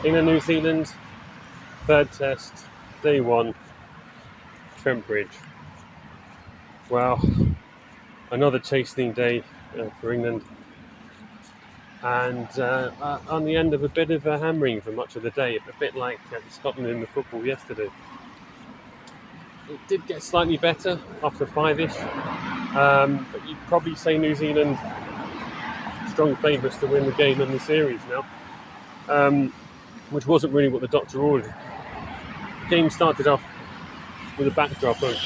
England, New Zealand, third test, day one, Trent Bridge. Well, another chastening day for England, and on the end of a bit of a hammering for much of the day, a bit like Scotland in the football yesterday. It did get slightly better after five-ish, but you'd probably say New Zealand strong favourites to win the game and the series now, which wasn't really what the doctor ordered. The game started off with a backdrop of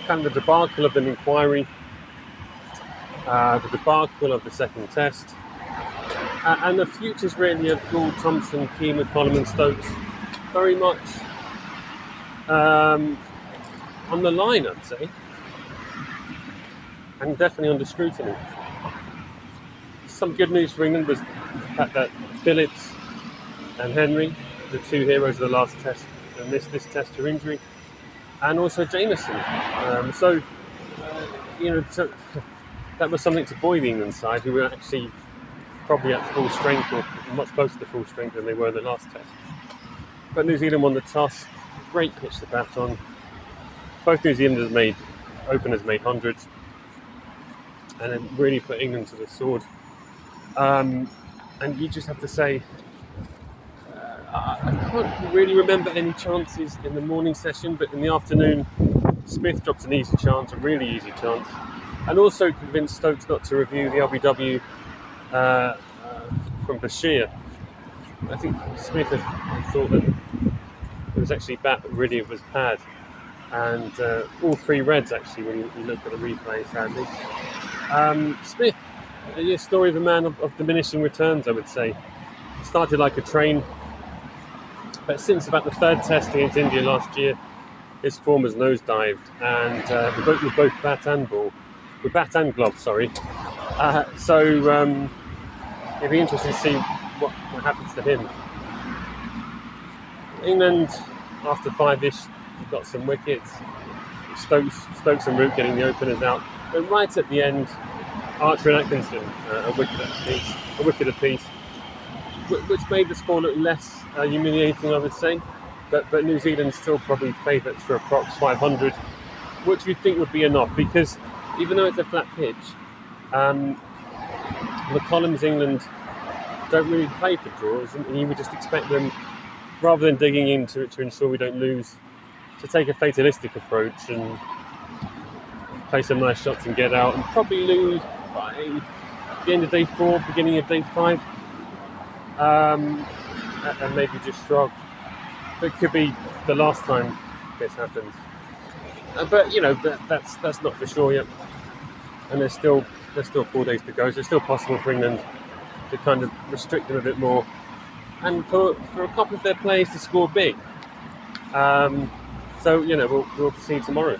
kind of the debacle of an inquiry, the debacle of the second test, and the futures really of Gould, Thompson, Keane, McCollum and Stokes very much on the line, I'd say, and definitely under scrutiny. Some good news for England was the fact that Phillips and Henry, the two heroes of the last test, missed this test for injury, and also Jameson. So that was something to buoy the England side, who were actually probably at full strength, or much closer to full strength than they were in the last test. But New Zealand won the toss. Great pitch to bat on. Both New Zealanders openers made hundreds, and it really put England to the sword. And you just have to say, I can't really remember any chances in the morning session, but in the afternoon, Smith dropped an easy chance, a really easy chance, and also convinced Stokes not to review the LBW from Bashir. I think Smith had thought that it was actually bat, but really it was pad. And all three reds, actually, when you look at the replay, sadly. Smith, a story of a man of diminishing returns, I would say. Started like a train, but since about the third test against India last year, his form has nosedived, and with both bat and glove, sorry. So it'd be interesting to see what happens to him. England, after five-ish, got some wickets. Stokes and Root getting the openers out. But right at the end, Archer and Atkinson, a wicket apiece, which made the score look less humiliating, I would say. But New Zealand still probably favourites for approx 500, which you'd think would be enough, because even though it's a flat pitch, McCollum's England don't really play for draws, and you would just expect them, rather than digging into it to ensure we don't lose, to take a fatalistic approach and play some nice shots and get out, and probably lose by the end of day 4, beginning of day 5, and maybe just shrug. It could be the last time this happens, but that's not for sure yet, and there's still 4 days to go, so it's still possible for England to kind of restrict them a bit more, and for a couple of their players to score big. So we'll see tomorrow.